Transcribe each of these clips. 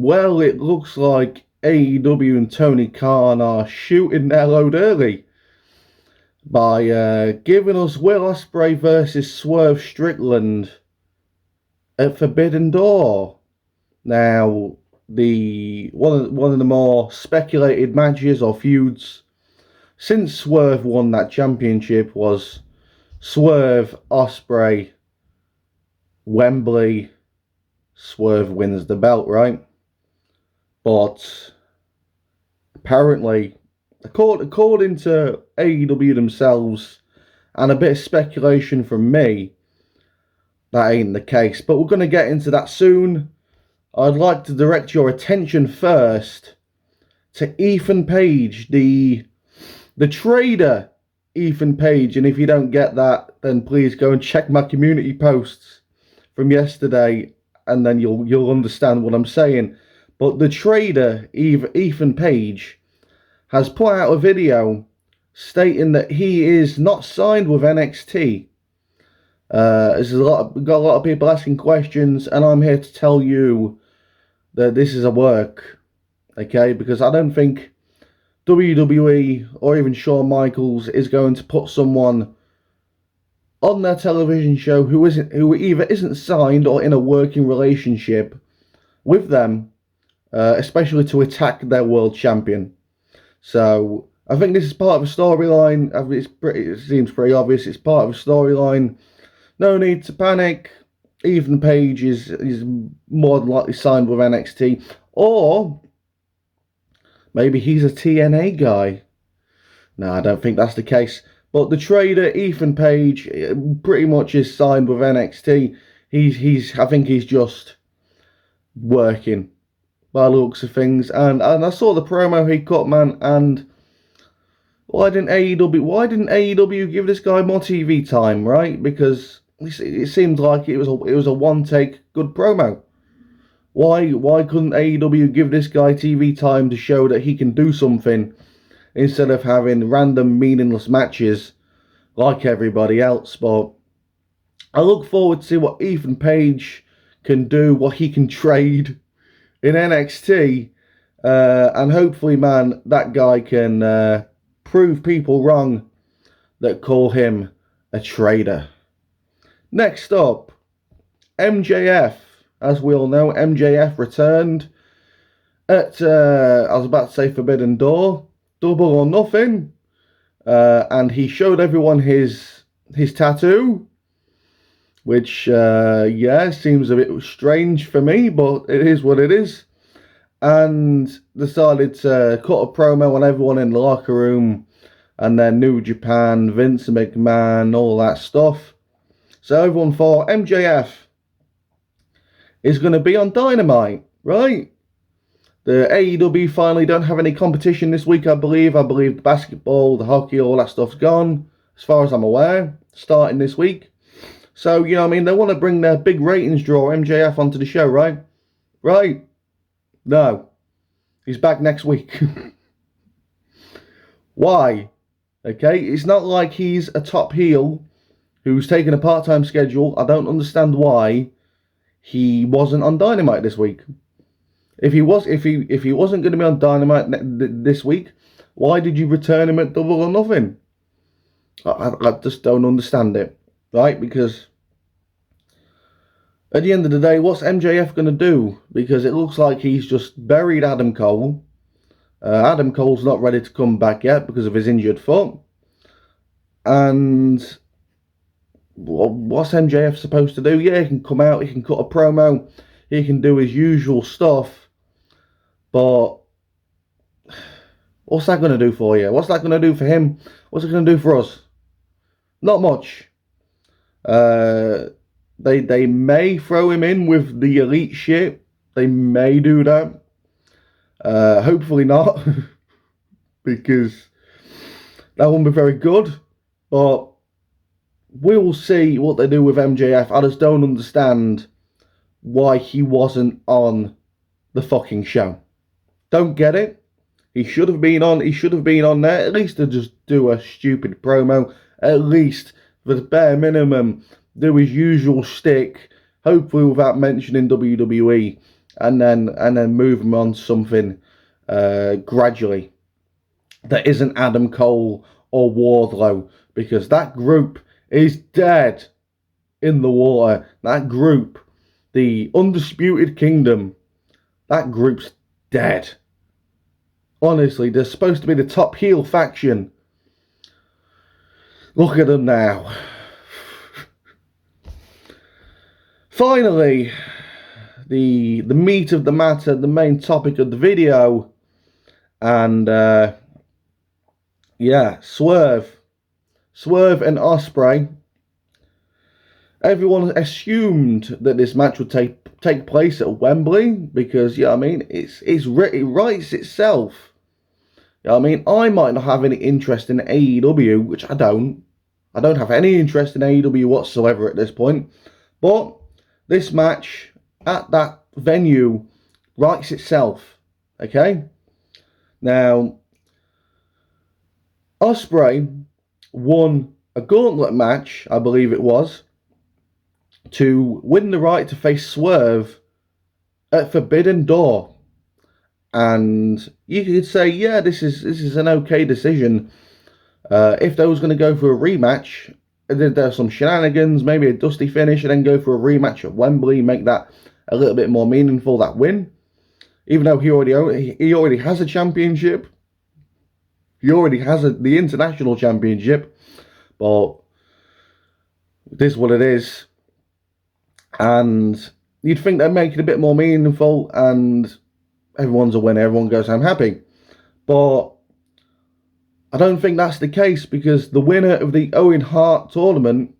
Well, it looks like AEW and Tony Khan are shooting their load early by giving us Will Ospreay versus Swerve Strickland at Forbidden Door. Now, the one of the more speculated matches or feuds since Swerve won that championship was Swerve Ospreay Wembley. Swerve wins the belt, right? But apparently, according to AEW themselves, and a bit of speculation from me, that ain't the case. But we're going to get into that soon. I'd like to direct your attention first to Ethan Page, the trader Ethan Page. And if you don't get that, then please go and check my community posts from yesterday, and then you'll understand what I'm saying. But the trader, Ethan Page, has put out a video stating that he is not signed with NXT. There's got a lot of people asking questions, and I'm here to tell you that this is a work, okay? Because I don't think WWE or even Shawn Michaels is going to put someone on their television show who either isn't signed or in a working relationship with them. Especially to attack their world champion. So I think this is part of a storyline. It seems pretty obvious. It's part of a storyline. No need to panic. Ethan Page is more than likely signed with NXT, or maybe he's a TNA guy. No, I don't think that's the case. But the trader Ethan Page pretty much is signed with NXT. I think he's just working, by the looks of things, and I saw the promo he cut, man, and why didn't AEW give this guy more TV time, right? Because it seemed like it was a one take good promo. Why couldn't AEW give this guy TV time to show that he can do something instead of having random meaningless matches like everybody else? But I look forward to see what Ethan Page can do, what he can trade in NXT, and hopefully, man, that guy can prove people wrong that call him a traitor. Next up, MJF. As we all know, MJF returned at, I was about to say Forbidden Door, Double or Nothing, and he showed everyone his tattoo, which, seems a bit strange for me, but it is what it is. And decided to cut a promo on everyone in the locker room, and then New Japan, Vince McMahon, all that stuff. So everyone thought MJF is going to be on Dynamite, right? The AEW finally don't have any competition this week, I believe. I believe the basketball, the hockey, all that stuff's gone, as far as I'm aware, starting this week. So, you know what I mean, they want to bring their big ratings draw, MJF, onto the show, right? Right? No. He's back next week. Why? Okay, it's not like he's a top heel who's taken a part-time schedule. I don't understand why he wasn't on Dynamite this week. If he wasn't going to be on Dynamite this week, why did you return him at Double or Nothing? I just don't understand it. Right, because at the end of the day, what's MJF going to do? Because it looks like he's just buried Adam Cole. Adam Cole's not ready to come back yet because of his injured foot. And what's MJF supposed to do? Yeah, he can come out, he can cut a promo, he can do his usual stuff. But what's that going to do for you? What's that going to do for him? What's it going to do for us? Not much. They may throw him in with the elite shit. They may do that. Hopefully not, because that won't be very good. But we will see what they do with MJF. I just don't understand why he wasn't on the fucking show. Don't get it. He should have been on. He should have been on there at least to just do a stupid promo. At least for the bare minimum, do his usual shtick. Hopefully without mentioning WWE. and then move him on to something gradually that isn't Adam Cole or Wardlow, because that group is dead in the water. That group, the Undisputed Kingdom, that group's dead. Honestly, they're supposed to be the top heel faction. Look at them now. Finally, the meat of the matter, the main topic of the video, and yeah, Swerve and Ospreay. Everyone assumed that this match would take place at Wembley because, yeah, I mean, it writes itself. Yeah, I mean, I might not have any interest in AEW, which I don't. I don't have any interest in AEW whatsoever at this point. But this match at that venue writes itself. Okay? Now, Ospreay won a gauntlet match, I believe it was, to win the right to face Swerve at Forbidden Door. And you could say, yeah, this is an okay decision. If they was going to go for a rematch, there's some shenanigans, maybe a dusty finish, and then go for a rematch at Wembley, make that a little bit more meaningful, that win. Even though he already has a championship. He already has the international championship. But it is what it is. And you'd think they'd make it a bit more meaningful, and everyone's a winner, everyone goes home happy. But I don't think that's the case, because the winner of the Owen Hart tournament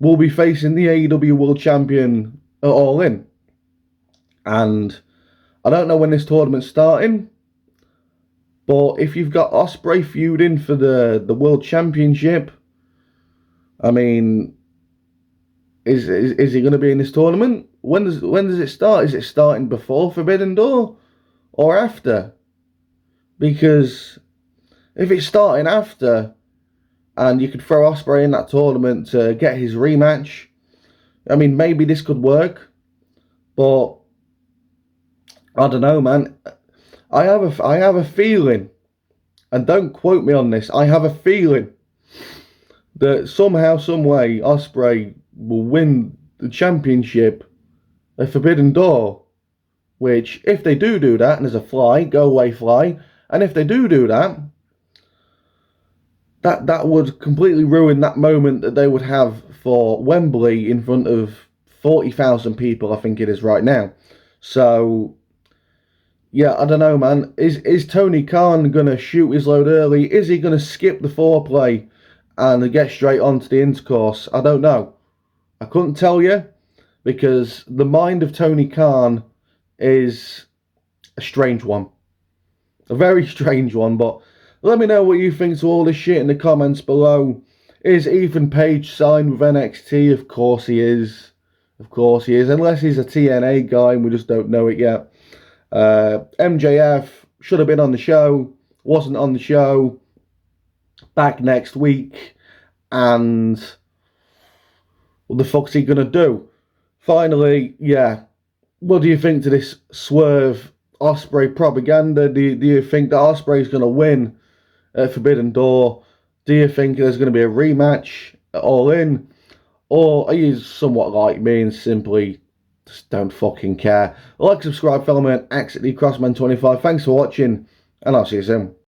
will be facing the AEW World Champion at All In. And I don't know when this tournament's starting, but if you've got Ospreay feuding for the World Championship, I mean, is he going to be in this tournament? When does it start? Is it starting before Forbidden Door or after? Because if it's starting after, and you could throw Ospreay in that tournament to get his rematch, I mean, maybe this could work. But I don't know, man. I have a feeling, and don't quote me on this, I have a feeling that somehow, some way, Ospreay will win the championship at Forbidden Door. Which, if they do that, and there's a fly, go away fly, and if they do that, that would completely ruin that moment that they would have for Wembley in front of 40,000 people, I think it is right now. So, yeah, I don't know, man. Is Tony Khan going to shoot his load early? Is he going to skip the foreplay and get straight onto the intercourse? I don't know. I couldn't tell you, because the mind of Tony Khan is a strange one. A very strange one, but let me know what you think to all this shit in the comments below. Is Ethan Page signed with NXT? Of course he is. Of course he is. Unless he's a TNA guy and we just don't know it yet. MJF should have been on the show. Wasn't on the show. Back next week. And what the fuck's he going to do? Finally, yeah. What do you think to this Swerve Ospreay propaganda? Do you think that Ospreay's going to win at Forbidden Door? Do you think there's going to be a rematch at All In? Or are you somewhat like me and simply just don't fucking care? Like, subscribe, fellow man, accidentally Crossman25. Thanks for watching, and I'll see you soon.